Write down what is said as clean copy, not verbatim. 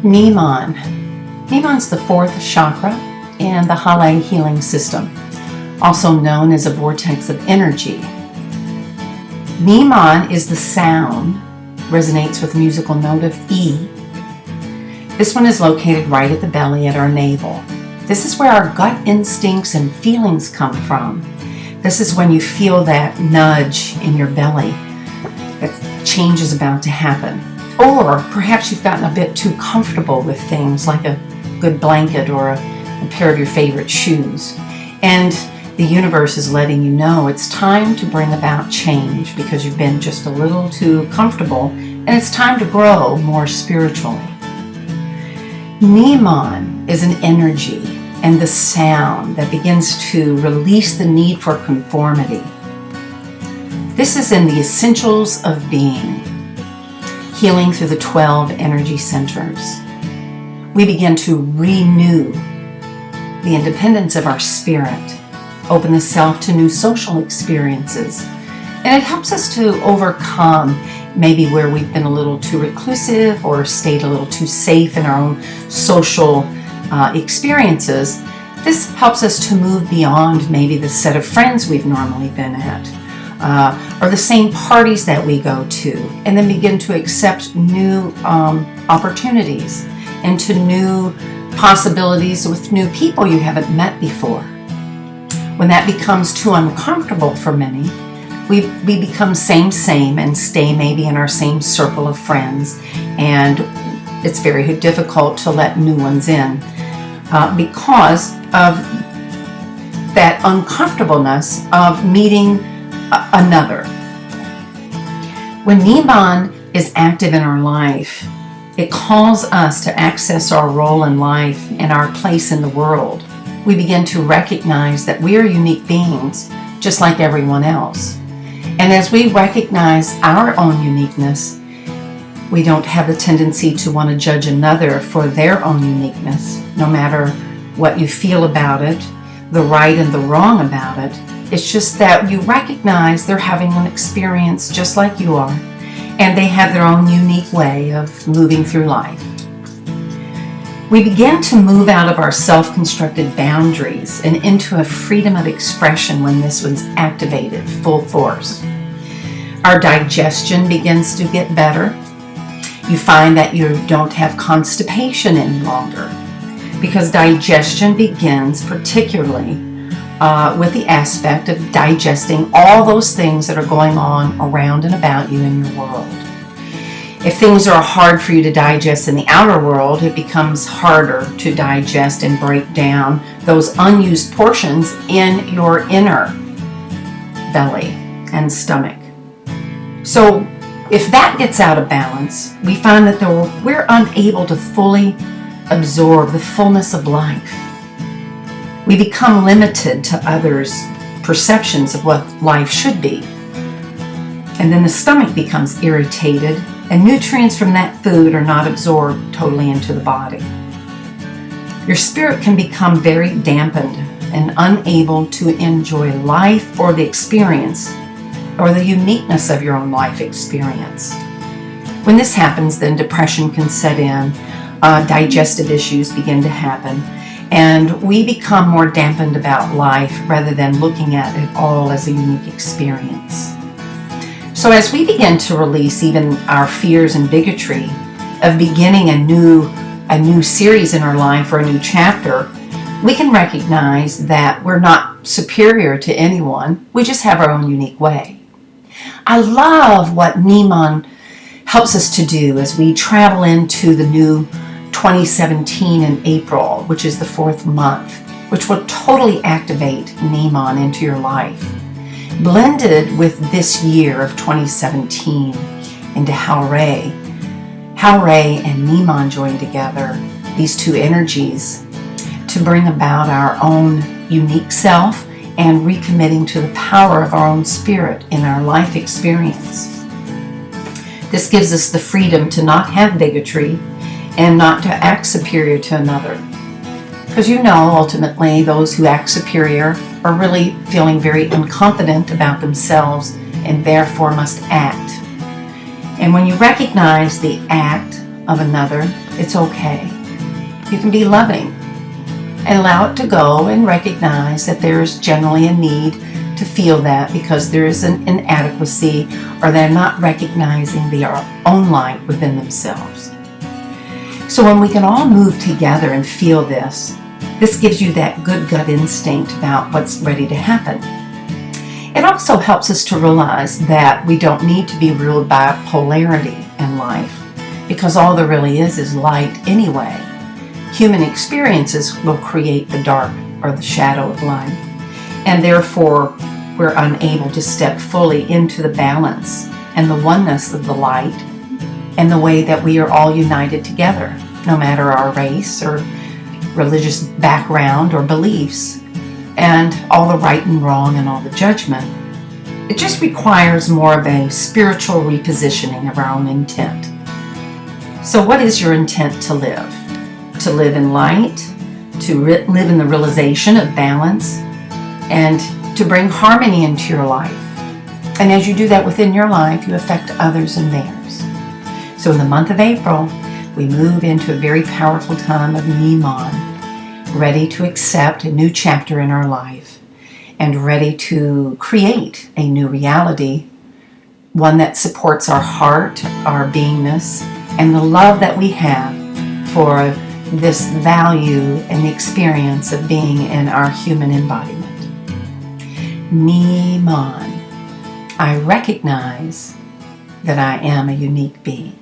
Nimahn. Nimahn the fourth chakra in the Hal-lai healing system, also known as a vortex of energy. Nimahn is the sound, resonates with the musical note of E. This one is located right at the belly at our navel. This is where our gut instincts and feelings come from. This is when you feel that nudge in your belly that change is about to happen. Or perhaps you've gotten a bit too comfortable with things like a good blanket or a pair of your favorite shoes. And the universe is letting you know it's time to bring about change because you've been just a little too comfortable, and it's time to grow more spiritually. Nimahn is an energy and the sound that begins to release the need for conformity. This is in the essentials of being, healing through the 12 energy centers. We begin to renew the independence of our spirit, open the self to new social experiences, and it helps us to overcome maybe where we've been a little too reclusive or stayed a little too safe in our own social experiences. This helps us to move beyond maybe the set of friends we've normally been at, or the same parties that we go to, and then begin to accept new opportunities and to new possibilities with new people you haven't met before. When that becomes too uncomfortable for many, we become same and stay maybe in our same circle of friends, and it's very difficult to let new ones in because of that uncomfortableness of meeting another. When Nimahn is active in our life, it calls us to access our role in life and our place in the world. We begin to recognize that we are unique beings, just like everyone else. And as we recognize our own uniqueness, we don't have the tendency to want to judge another for their own uniqueness, no matter what you feel about it, the right and the wrong about it. It's just that you recognize they're having an experience just like you are, and they have their own unique way of moving through life. We begin to move out of our self-constructed boundaries and into a freedom of expression when this one's activated full force. Our digestion begins to get better. You find that you don't have constipation any longer because digestion begins particularly with the aspect of digesting all those things that are going on around and about you in your world. If things are hard for you to digest in the outer world, it becomes harder to digest and break down those unused portions in your inner belly and stomach. So if that gets out of balance, we find that we're unable to fully absorb the fullness of life. We become limited to others' perceptions of what life should be. And then the stomach becomes irritated, and nutrients from that food are not absorbed totally into the body. Your spirit can become very dampened and unable to enjoy life or the experience or the uniqueness of your own life experience. When this happens, then depression can set in, digestive issues begin to happen, and we become more dampened about life rather than looking at it all as a unique experience. So as we begin to release even our fears and bigotry of beginning a new series in our life or a new chapter, we can recognize that we're not superior to anyone. We just have our own unique way. I love what Nimahn helps us to do as we travel into the new 2017 in April, which is the 4th month, which will totally activate Nimahn into your life. Blended with this year of 2017 into Hal-lai. Hal-lai and Nimahn join together, these two energies, to bring about our own unique self and recommitting to the power of our own spirit in our life experience. This gives us the freedom to not have bigotry and not to act superior to another. Because ultimately, those who act superior are really feeling very incompetent about themselves and therefore must act. And when you recognize the act of another, it's okay. You can be loving and allow it to go and recognize that there's generally a need to feel that because there is an inadequacy or they're not recognizing their own light within themselves. So when we can all move together and feel this gives you that good gut instinct about what's ready to happen. It also helps us to realize that we don't need to be ruled by polarity in life because all there really is light anyway. Human experiences will create the dark or the shadow of life, and therefore we're unable to step fully into the balance and the oneness of the light and the way that we are all united together, no matter our race or religious background or beliefs, and all the right and wrong and all the judgment. It just requires more of a spiritual repositioning of our own intent. So what is your intent to live? To live in light, to live in the realization of balance, and to bring harmony into your life. And as you do that within your life, you affect others and theirs. So in the month of April, we move into a very powerful time of Nimahn, ready to accept a new chapter in our life and ready to create a new reality, one that supports our heart, our beingness, and the love that we have for this value and the experience of being in our human embodiment. Ni-mahn. I recognize that I am a unique being.